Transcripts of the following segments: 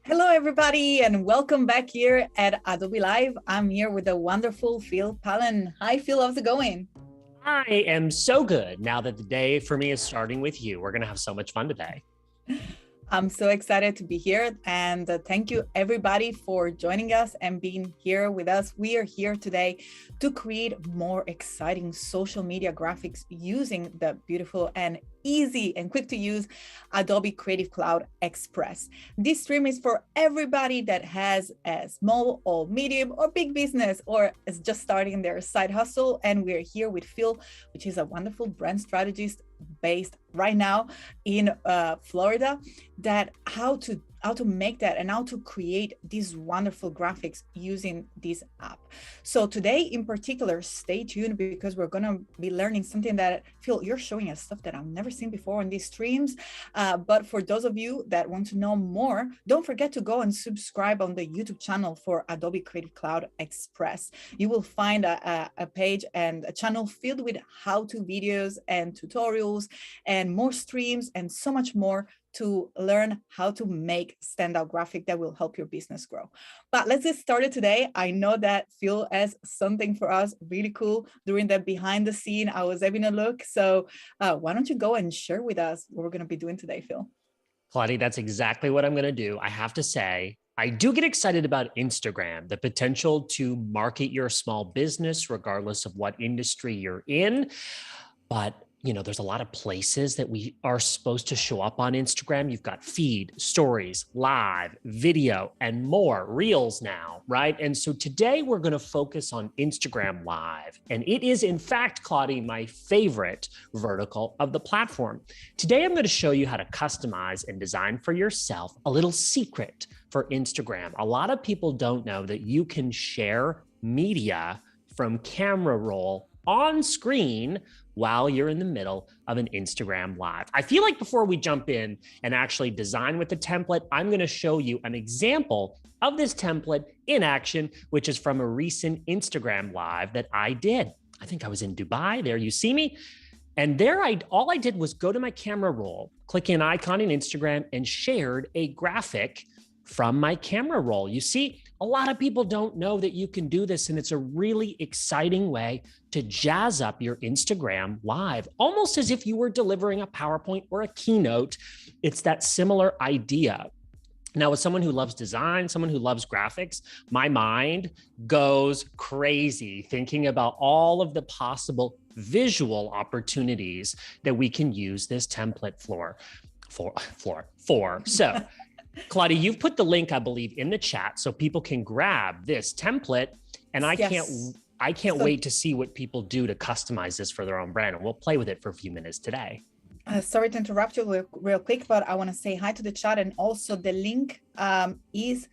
Hello, everybody, and welcome back here at Adobe Live. I'm here with the wonderful Phil Pallen. Hi, Phil. How's it going? I am so good now that the day for me is starting with you. We're going to have so much fun today. I'm so excited to be here, and thank you everybody for joining us and being here with us. We are here today to create more exciting social media graphics using the beautiful and easy and quick to use Adobe Creative Cloud Express. This stream is for everybody that has a small or medium or big business or is just starting their side hustle. And we're here with Phil, which is a wonderful brand strategist based right now in Florida, that how to make that and how to create these wonderful graphics using this app. So today in particular, stay tuned because we're going to be learning something that, Phil, you're showing us stuff that I've never seen before on these streams. But for those of you that want to know more, don't forget to go and subscribe on the YouTube channel for Adobe Creative Cloud Express. You will find a page and a channel filled with how-to videos and tutorials and more streams and so much more to learn how to make standout graphic that will help your business grow. But let's get started today. I know that Phil has something for us really cool during the behind the scene. I was having a look. So why don't you go and share with us what we're going to be doing today, Phil? Claudia, that's exactly what I'm going to do. I have to say, I do get excited about Instagram, the potential to market your small business, regardless of what industry you're in. But there's a lot of places that we are supposed to show up on Instagram. You've got feed, stories, live, video, and more, reels now, right? And so today we're going to focus on Instagram Live. And it is, in fact, Claudia, my favorite vertical of the platform. Today, I'm going to show you how to customize and design for yourself a little secret for Instagram. A lot of people don't know that you can share media from camera roll on screen while you're in the middle of an Instagram Live. I feel like before we jump in and actually design with the template, I'm going to show you an example of this template in action, which is from a recent Instagram Live that I did. I think I was in Dubai. There you see me. And there, all I did was go to my camera roll, click an icon in Instagram, and shared a graphic from my camera roll. You see, a lot of people don't know that you can do this, and it's a really exciting way to jazz up your Instagram Live, almost as if you were delivering a PowerPoint or a keynote. It's that similar idea. Now, as someone who loves design, someone who loves graphics, my mind goes crazy thinking about all of the possible visual opportunities that we can use this template for. So, Claudia, you've put the link, I believe, in the chat so people can grab this template. And I can't wait to see what people do to customize this for their own brand. And we'll play with it for a few minutes today. Sorry to interrupt you real quick, but I want to say hi to the chat. And also the link is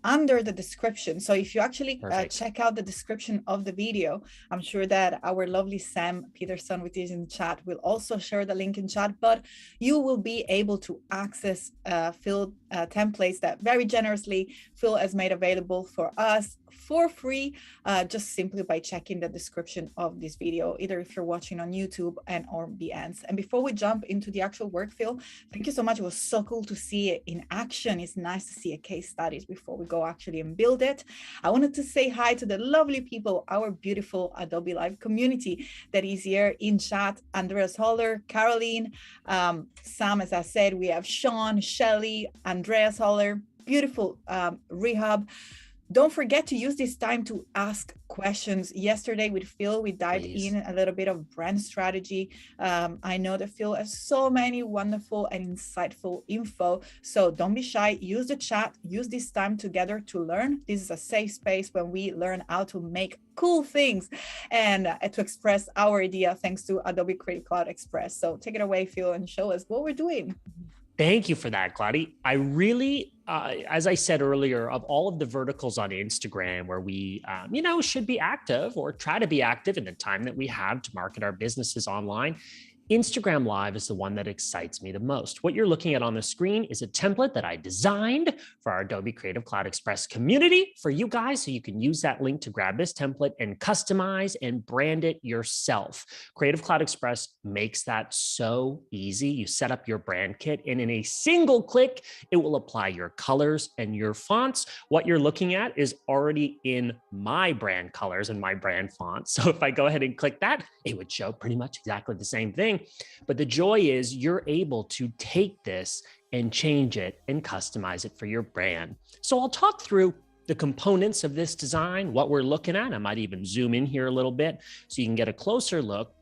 under the description. So if you actually check out the description of the video, I'm sure that our lovely Sam Peterson, which is in chat, will also share the link in chat, but you will be able to access Phil templates that very generously Phil has made available for us for free, just simply by checking the description of this video, either if you're watching on YouTube or Behance. And before we jump into the actual work, Phil, thank you so much. It was so cool to see it in action. It's nice to see a case studies before we go actually and build it. I wanted to say hi to the lovely people, our beautiful Adobe Live community that is here in chat. Andreas Holler, Caroline, Sam, as I said, we have Sean, Shelly, Andreas Holler, beautiful Rehab. Don't forget to use this time to ask questions. Yesterday with Phil, we dived in a little bit of brand strategy. I know that Phil has so many wonderful and insightful info. So don't be shy. Use the chat. Use this time together to learn. This is a safe space when we learn how to make cool things and to express our idea thanks to Adobe Creative Cloud Express. So take it away, Phil, and show us what we're doing. Thank you for that, Claudia. I really, as I said earlier, of all of the verticals on Instagram where we, should be active or try to be active in the time that we have to market our businesses online, Instagram Live is the one that excites me the most. What you're looking at on the screen is a template that I designed for our Adobe Creative Cloud Express community for you guys, so you can use that link to grab this template and customize and brand it yourself. Creative Cloud Express makes that so easy. You set up your brand kit, and in a single click, it will apply your colors and your fonts. What you're looking at is already in my brand colors and my brand fonts. So if I go ahead and click that, it would show pretty much exactly the same thing. But the joy is you're able to take this and change it and customize it for your brand. So I'll talk through the components of this design, what we're looking at. I might even zoom in here a little bit so you can get a closer look.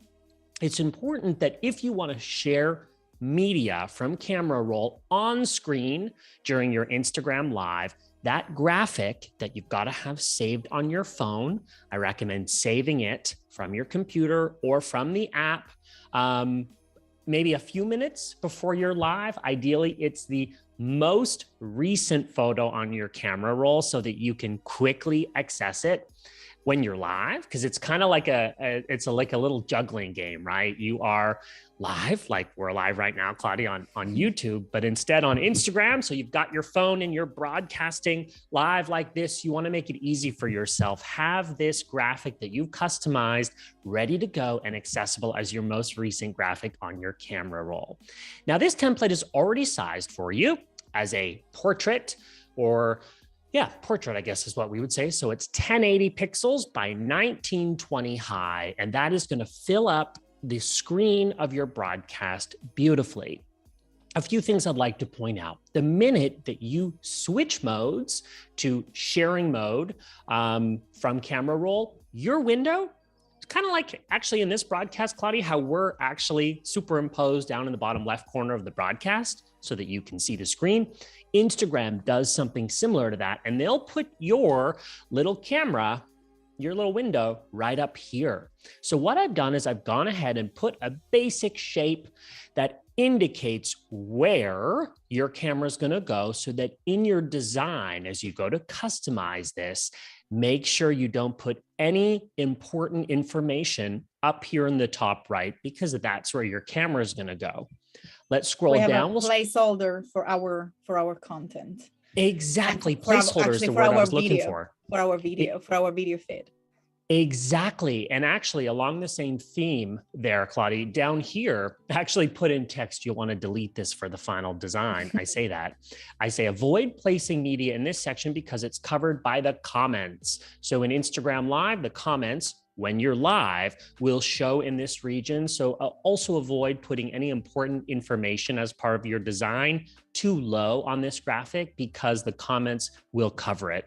It's important that if you want to share media from camera roll on screen during your Instagram Live, that graphic that you've got to have saved on your phone, I recommend saving it from your computer or from the app, maybe a few minutes before you're live. Ideally, it's the most recent photo on your camera roll so that you can quickly access it when you're live, because it's kind of like it's like a little juggling game, right? You are live, like we're live right now, Claudia, on YouTube, but instead on Instagram. So you've got your phone and you're broadcasting live like this. You want to make it easy for yourself. Have this graphic that you've customized ready to go and accessible as your most recent graphic on your camera roll. Now, this template is already sized for you as a portrait, or portrait, I guess is what we would say. So it's 1080 pixels by 1920 high, and that is going to fill up the screen of your broadcast beautifully. A few things I'd like to point out. The minute that you switch modes to sharing mode from camera roll, your window, it's kind of like actually in this broadcast, Claudia, how we're actually superimposed down in the bottom left corner of the broadcast so that you can see the screen. Instagram does something similar to that, and they'll put your little camera, your little window right up here. So what I've done is I've gone ahead and put a basic shape that indicates where your camera is going to go, so that in your design, as you go to customize this, make sure you don't put any important information up here in the top right, because that's where your camera is going to go. Let's scroll down. We have a placeholder for our content. Exactly. Placeholder is the word I was looking for. For our video feed. Exactly. And actually along the same theme there, Claudia, down here, actually put in text, you'll want to delete this for the final design. I say that. I say avoid placing media in this section because it's covered by the comments. So in Instagram Live, the comments, when you're live, will show in this region. So also avoid putting any important information as part of your design too low on this graphic, because the comments will cover it.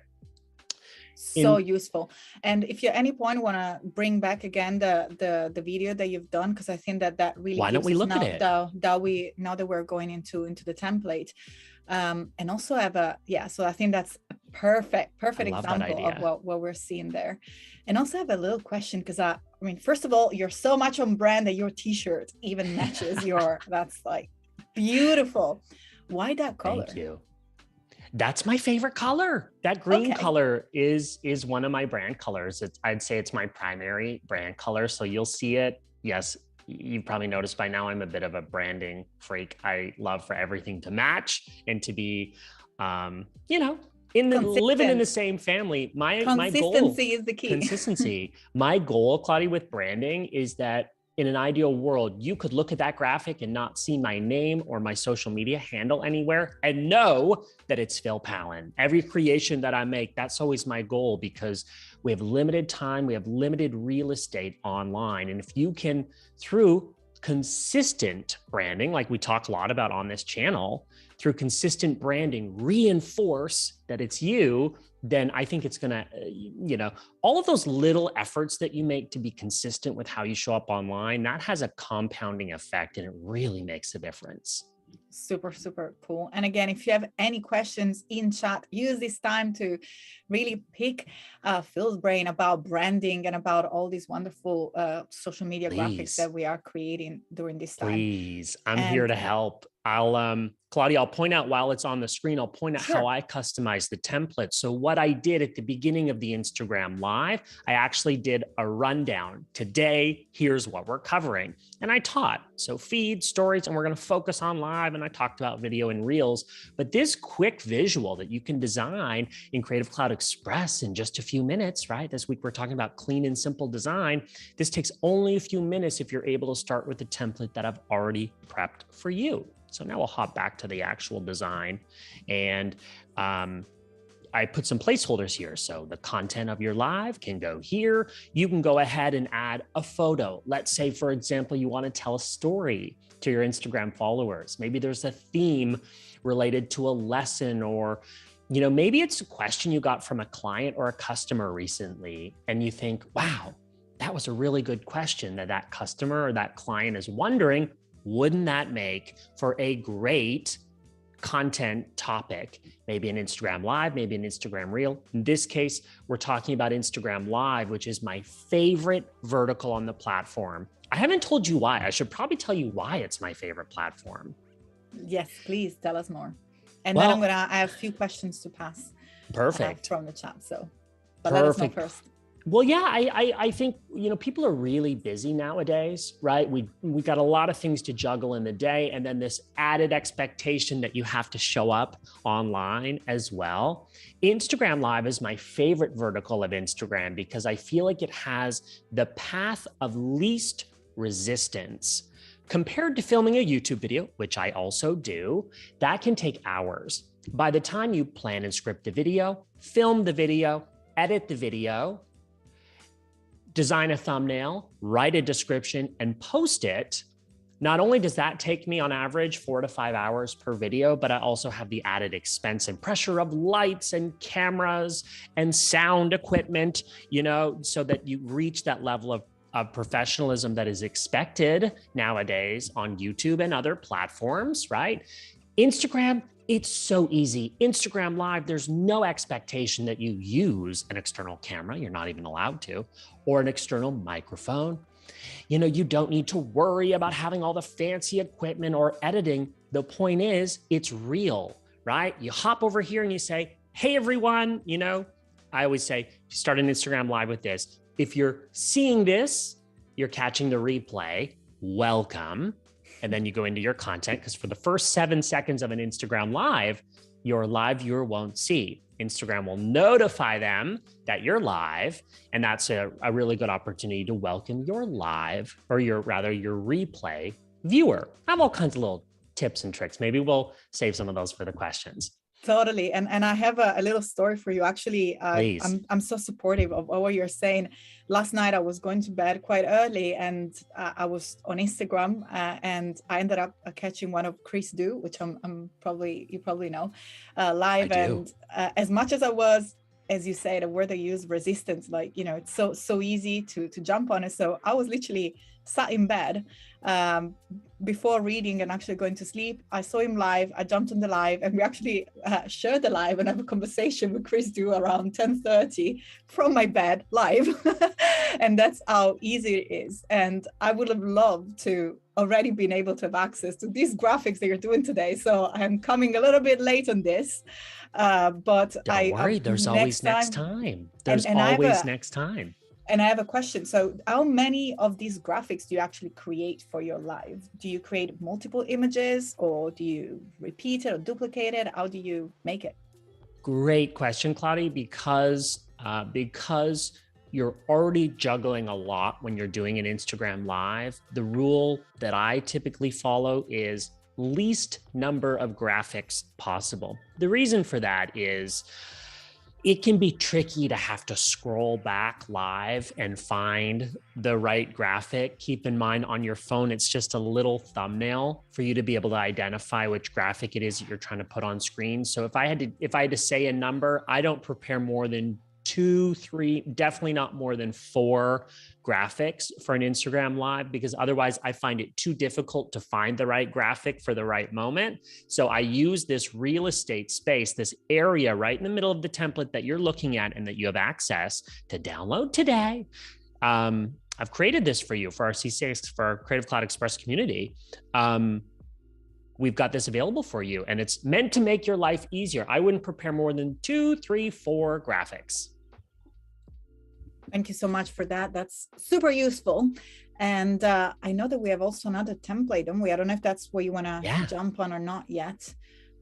So useful. And if you at any point want to bring back again the video that you've done, because I think that really, why don't we look at it now that we're going into the template, and also have so I think that's a perfect example of what we're seeing there. And also have a little question, because I mean, first of all, you're so much on brand that your t-shirt even matches that's like beautiful. Why that color? Thank you. That's my favorite color. That green color is one of my brand colors. I'd say it's my primary brand color. So you'll see it. Yes, you've probably noticed by now I'm a bit of a branding freak. I love for everything to match and to be, living in the same family. My goal, consistency is the key. Consistency. My goal, Claudia, with branding is that in an ideal world, you could look at that graphic and not see my name or my social media handle anywhere and know that it's Phil Pallen. Every creation that I make, that's always my goal, because we have limited time, we have limited real estate online. And if you can, through consistent branding, like we talk a lot about on this channel, through consistent branding, reinforce that it's you, then I think it's going to, all of those little efforts that you make to be consistent with how you show up online, that has a compounding effect, and it really makes a difference. Super, super cool. And again, if you have any questions in chat, use this time to really pick Phil's brain about branding and about all these wonderful social media graphics that we are creating during this time. Please, I'm here to help. Claudia, I'll point out while it's on the screen, I'll point out how I customize the template. So what I did at the beginning of the Instagram Live, I actually did a rundown. Today, here's what we're covering. And I taught, so feed, stories, and we're going to focus on live. And I talked about video and reels. But this quick visual that you can design in Creative Cloud Express in just a few minutes, right? This week, we're talking about clean and simple design. This takes only a few minutes if you're able to start with the template that I've already prepped for you. So now we'll hop back to the actual design, and I put some placeholders here. So the content of your live can go here. You can go ahead and add a photo. Let's say, for example, you want to tell a story to your Instagram followers. Maybe there's a theme related to a lesson, or maybe it's a question you got from a client or a customer recently, and you think, wow, that was a really good question that customer or that client is wondering. Wouldn't that make for a great content topic? Maybe an Instagram Live, maybe an Instagram Reel. In this case, we're talking about Instagram Live, which is my favorite vertical on the platform. I haven't told you why. I should probably tell you why it's my favorite platform. Yes, please tell us more. And then I have a few questions to pass. Perfect. From the chat. But let us know first. Well, yeah, I think, people are really busy nowadays, right? We got a lot of things to juggle in the day, and then this added expectation that you have to show up online as well. Instagram Live is my favorite vertical of Instagram because I feel like it has the path of least resistance. Compared to filming a YouTube video, which I also do, that can take hours. By the time you plan and script the video, film the video, edit the video, design a thumbnail, write a description, and post it, not only does that take me on average 4 to 5 hours per video, but I also have the added expense and pressure of lights and cameras and sound equipment, so that you reach that level of professionalism that is expected nowadays on YouTube and other platforms, right? Instagram, it's so easy. Instagram Live, there's no expectation that you use an external camera. You're not even allowed to, or an external microphone. You don't need to worry about having all the fancy equipment or editing. The point is, it's real, right? You hop over here and you say, hey, everyone, I always say, start an Instagram Live with this. If you're seeing this, you're catching the replay, welcome. And then you go into your content, because for the first 7 seconds of an Instagram Live, your live viewer won't see. Instagram will notify them that you're live, and that's a really good opportunity to welcome your live, or your replay viewer. I have all kinds of little tips and tricks. Maybe we'll save some of those for the questions. Totally. And I have a little story for you. Actually, I'm so supportive of what you're saying. Last night, I was going to bed quite early, and I was on Instagram, and I ended up catching one of Chris Do, which you probably know, live. And as much as I was, as you say, the word I use, resistance, it's so easy to jump on it. So I was literally sat in bed before reading and actually going to sleep. I saw him live. I jumped on the live, and we actually shared the live and have a conversation with Chris Do around 10:30 from my bed live. And that's how easy it is. And I would have loved to already been able to have access to these graphics that you're doing today. So I'm coming a little bit late on this. But don't worry, there's always next time. There's always next time. And I have a question. So how many of these graphics do you actually create for your live? Do you create multiple images, or do you repeat it or duplicate it? How do you make it? Great question, Claudia, because you're already juggling a lot when you're doing an Instagram Live. The rule that I typically follow is least number of graphics possible. The reason for that is it can be tricky to have to scroll back live and find the right graphic. Keep in mind, on your phone, it's just a little thumbnail for you to be able to identify which graphic it is that you're trying to put on screen. So if I had to say a number, I don't prepare more than 2, 3, definitely not more than 4 graphics for an Instagram Live, because otherwise I find it too difficult to find the right graphic for the right moment. So I use this real estate space, this area right in the middle of the template that you're looking at and that you have access to download today. I've created this for you for our C6, for our Creative Cloud Express community. we've got this available for you, and it's meant to make your life easier. I wouldn't prepare more than 2, 3, 4 graphics. Thank you so much for that. That's super useful. And I know that we have also another template, don't we? I don't know if that's what you want to jump on or not yet.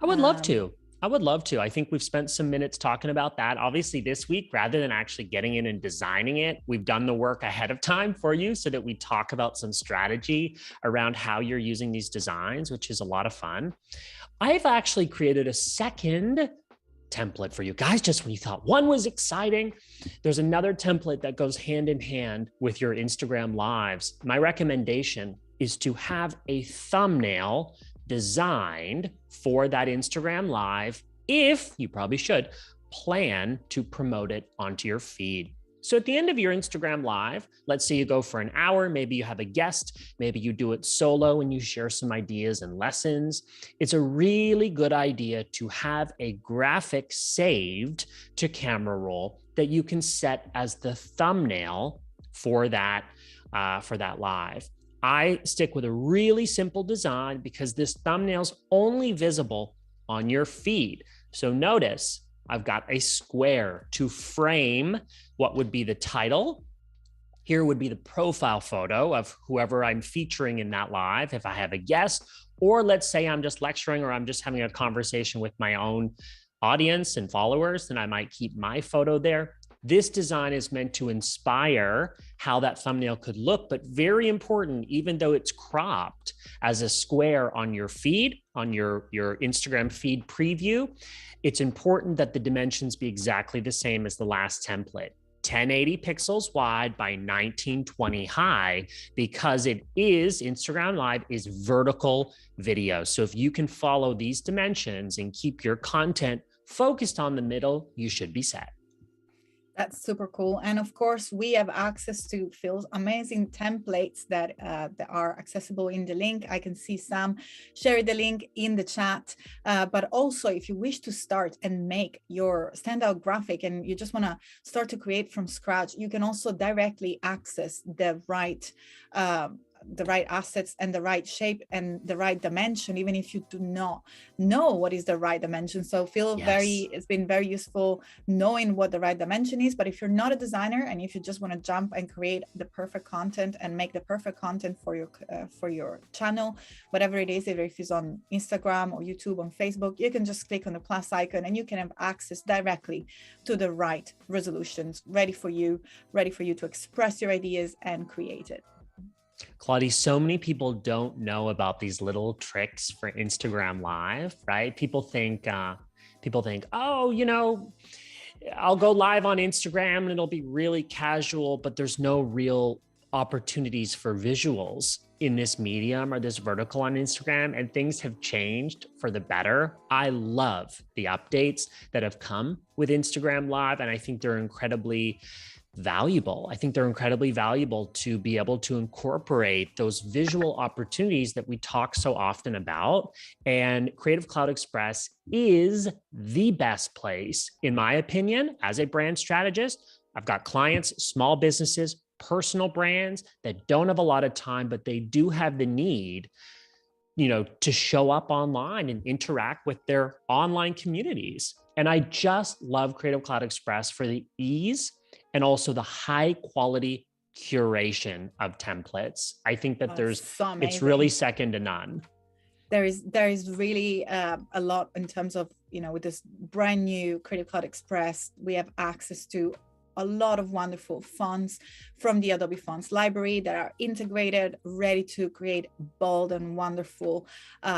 I would love to. I would love to. I think we've spent some minutes talking about that. Obviously, this week, rather than actually getting in and designing it, we've done the work ahead of time for you so that we talk about some strategy around how you're using these designs, which is a lot of fun. I've actually created a second template for you guys. Just when you thought one was exciting, there's another template that goes hand in hand with your Instagram lives. My recommendation is to have a thumbnail designed for that Instagram live, if you probably should plan to promote it onto your feed. So at the end of your Instagram live, let's say you go for an hour, maybe you have a guest, maybe you do it solo and you share some ideas and lessons. It's a really good idea to have a graphic saved to camera roll that you can set as the thumbnail for that live. I stick with a really simple design because this thumbnail's only visible on your feed. So notice I've got a square to frame what would be the title. Here would be the profile photo of whoever I'm featuring in that live, if I have a guest, or let's say I'm just lecturing or I'm just having a conversation with my own audience and followers, then I might keep my photo there. This design is meant to inspire how that thumbnail could look, but very important, even though it's cropped as a square on your feed, on your Instagram feed preview, it's important that the dimensions be exactly the same as the last template. 1080 pixels wide by 1920 high, because it is, Instagram Live is vertical video. So if you can follow these dimensions and keep your content focused on the middle, you should be set. That's super cool. And of course, we have access to Phil's amazing templates that are accessible in the link. I can see Sam share the link in the chat. But also, if you wish to start and make your standout graphic and you just want to start to create from scratch, you can also directly access the right assets and the right shape and the right dimension, even if you do not know what is the right dimension. So Phil, it's been very useful knowing what the right dimension is. But if you're not a designer and if you just want to jump and create the perfect content and make the perfect content for your channel, whatever it is, either if it's on Instagram or YouTube, on Facebook, you can just click on the plus icon and you can have access directly to the right resolutions ready for you to express your ideas and create it. Claudia, so many people don't know about these little tricks for Instagram Live, right? People think, oh, I'll go live on Instagram and it'll be really casual, but there's no real opportunities for visuals in this medium or this vertical on Instagram, and things have changed for the better. I love the updates that have come with Instagram Live, and I think they're incredibly valuable. I think they're incredibly valuable to be able to incorporate those visual opportunities that we talk so often about. And Creative Cloud Express is the best place, in my opinion, as a brand strategist. I've got clients, small businesses, personal brands that don't have a lot of time, but they do have the need, to show up online and interact with their online communities. And I just love Creative Cloud Express for the ease and also the high quality curation of templates. I think that it's really second to none. There is really a lot in terms of, with this brand new Creative Cloud Express, we have access to a lot of wonderful fonts from the Adobe Fonts library that are integrated, ready to create bold and wonderful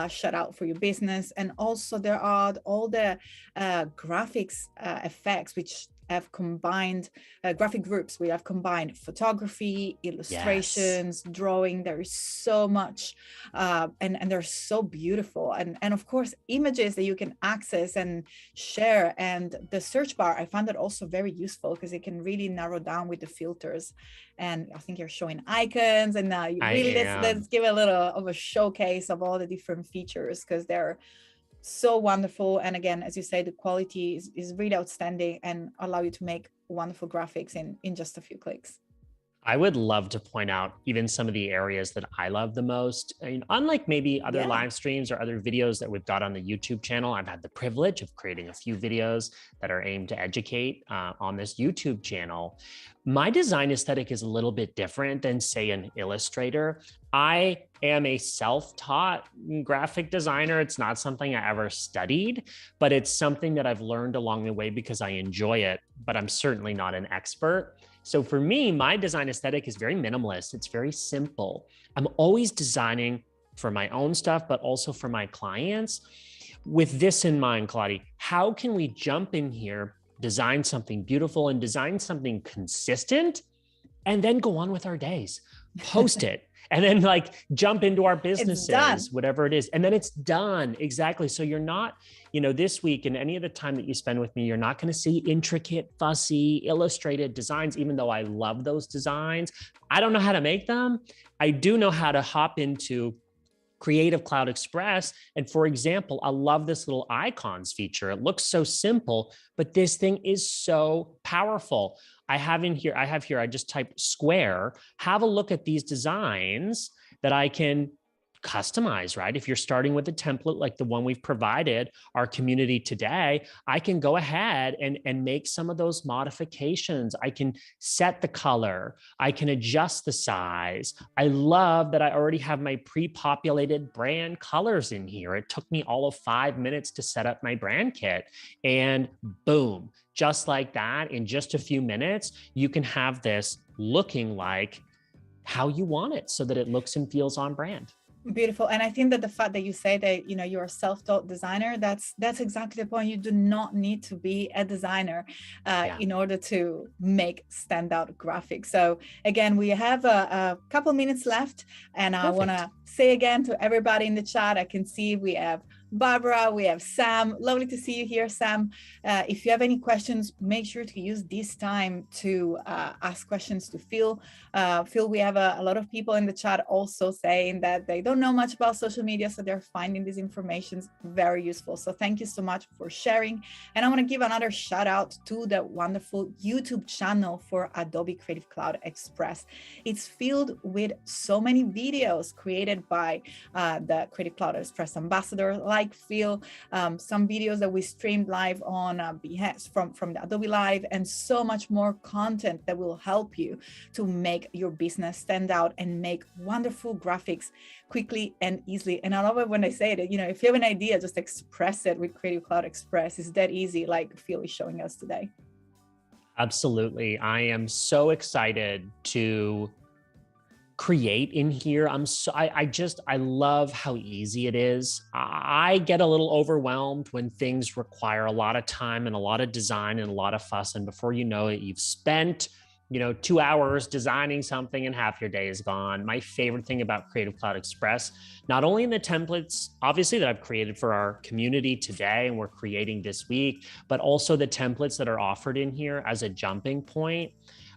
shout out for your business. And also there are all the graphics effects, which have combined graphic groups. We have combined photography, illustrations, drawing. There is so much, and they're so beautiful. And of course, images that you can access and share. And the search bar, I found that also very useful because it can really narrow down with the filters. And I think you're showing icons, and let's give a little of a showcase of all the different features because they're so wonderful. And again, as you say, the quality is really outstanding and allow you to make wonderful graphics in just a few clicks. I would love to point out even some of the areas that I love the most. I mean, unlike maybe other live streams or other videos that we've got on the YouTube channel, I've had the privilege of creating a few videos that are aimed to educate on this YouTube channel. My design aesthetic is a little bit different than, say, an illustrator. I am a self-taught graphic designer. It's not something I ever studied, but it's something that I've learned along the way because I enjoy it, but I'm certainly not an expert. So for me, my design aesthetic is very minimalist. It's very simple. I'm always designing for my own stuff, but also for my clients. With this in mind, Claudia, how can we jump in here, design something beautiful and design something consistent, and then go on with our days, post it, and then like jump into our businesses, whatever it is. And then it's done. Exactly. So you're not, this week and any of the time that you spend with me, you're not going to see intricate, fussy, illustrated designs, even though I love those designs. I don't know how to make them. I do know how to hop into Creative Cloud Express. And for example, I love this little icons feature. It looks so simple, but this thing is so powerful. I just typed square. Have a look at these designs that I can customize, right? If you're starting with a template like the one we've provided our community today, I can go ahead and make some of those modifications. I can set the color. I can adjust the size. I love that I already have my pre-populated brand colors in here. It took me all of 5 minutes to set up my brand kit, and boom, just like that, in just a few minutes, you can have this looking like how you want it so that it looks and feels on brand. Beautiful. And I think that the fact that you say that, you're a self-taught designer, that's exactly the point. You do not need to be a designer in order to make standout graphics. So again, we have a couple minutes left, and I want to say again to everybody in the chat, I can see we have Barbara, we have Sam. Lovely to see you here, Sam. If you have any questions, make sure to use this time to ask questions to Phil. Phil, we have a lot of people in the chat also saying that they don't know much about social media, so they're finding these informations very useful. So thank you so much for sharing. And I want to give another shout out to the wonderful YouTube channel for Adobe Creative Cloud Express. It's filled with so many videos created by the Creative Cloud Express ambassador, like Phil, some videos that we streamed live on from the Adobe Live, and so much more content that will help you to make your business stand out and make wonderful graphics quickly and easily. And I love it when I say that, if you have an idea, just express it with Creative Cloud Express. It's that easy, like Phil is showing us today. Absolutely. I am so excited to create in here. I love how easy it is. I get a little overwhelmed when things require a lot of time and a lot of design and a lot of fuss. And before you know it, you've spent 2 hours designing something and half your day is gone. My favorite thing about Creative Cloud Express, not only in the templates, obviously, that I've created for our community today and we're creating this week, but also the templates that are offered in here as a jumping point.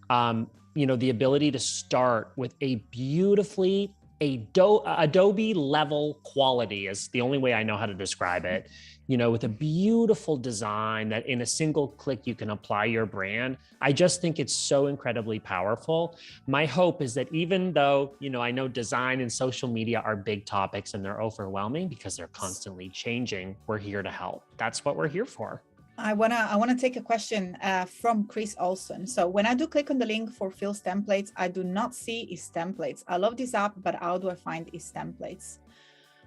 The ability to start with a beautifully Adobe level quality is the only way I know how to describe it, with a beautiful design that in a single click you can apply your brand. I just think it's so incredibly powerful. My hope is that even though, I know design and social media are big topics and they're overwhelming because they're constantly changing, we're here to help. That's what we're here for. I wanna take a question from Chris Olson. So when I do click on the link for Phil's templates, I do not see his templates. I love this app, but how do I find his templates?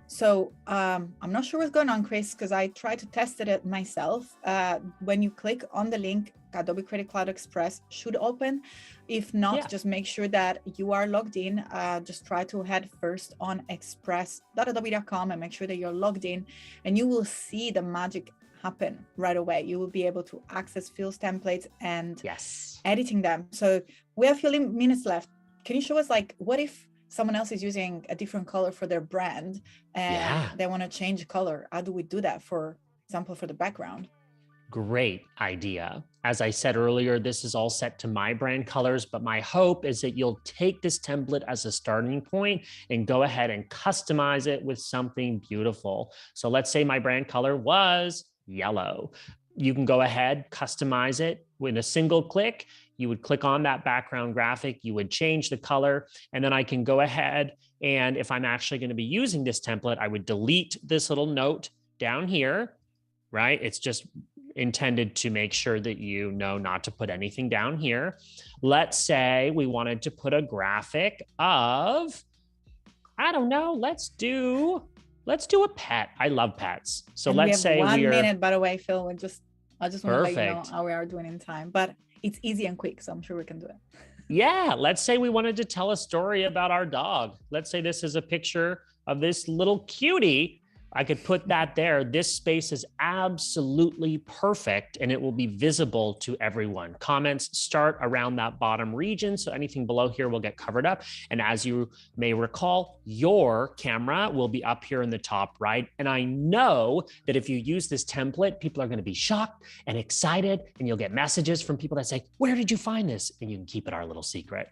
So I'm not sure what's going on, Chris, because I tried to test it myself. When you click on the link, Adobe Creative Cloud Express should open. If not, just make sure that you are logged in. Just try to head first on express.adobe.com and make sure that you're logged in, and you will see the magic happen right away. You will be able to access Phil's templates and editing them. So we have a few minutes left. Can you show us, what if someone else is using a different color for their brand and they want to change color? How do we do that, for example, for the background? Great idea. As I said earlier, this is all set to my brand colors, but my hope is that you'll take this template as a starting point and go ahead and customize it with something beautiful. So let's say my brand color was yellow. You can go ahead, customize it with a single click. You would click on that background graphic, you would change the color, and then I can go ahead, and if I'm actually going to be using this template, I would delete this little note down here, right? It's just intended to make sure that you know not to put anything down here. Let's say we wanted to put a graphic of, I don't know, let's do a pet. I love pets. So and let's say we have 1 minute, by the way, Phil. I just want to let you know how we are doing in time, but it's easy and quick, so I'm sure we can do it. Yeah, let's say we wanted to tell a story about our dog. Let's say this is a picture of this little cutie. I could put that there. This space is absolutely perfect, and it will be visible to everyone. Comments start around that bottom region, so anything below here will get covered up. And as you may recall, your camera will be up here in the top right. And I know that if you use this template, people are going to be shocked and excited, and you'll get messages from people that say, "Where did you find this?" And you can keep it our little secret.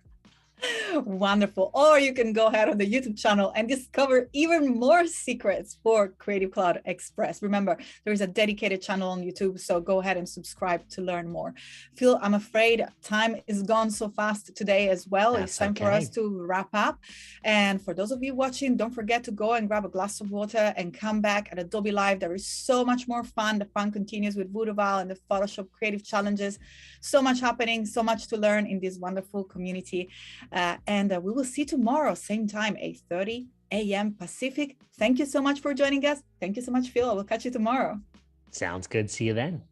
Wonderful. Or you can go ahead on the YouTube channel and discover even more secrets for Creative Cloud Express. Remember, there is a dedicated channel on YouTube, so go ahead and subscribe to learn more. Phil, I'm afraid time is gone so fast today as well. That's it's time for us to wrap up. And for those of you watching, don't forget to go and grab a glass of water and come back at Adobe Live. There is so much more fun. The fun continues with Voodooval and the Photoshop Creative Challenges. So much happening, so much to learn in this wonderful community. And we will see you tomorrow, same time, 8:30 a.m. Pacific. Thank you so much for joining us. Thank you so much, Phil. I will catch you tomorrow. Sounds good. See you then.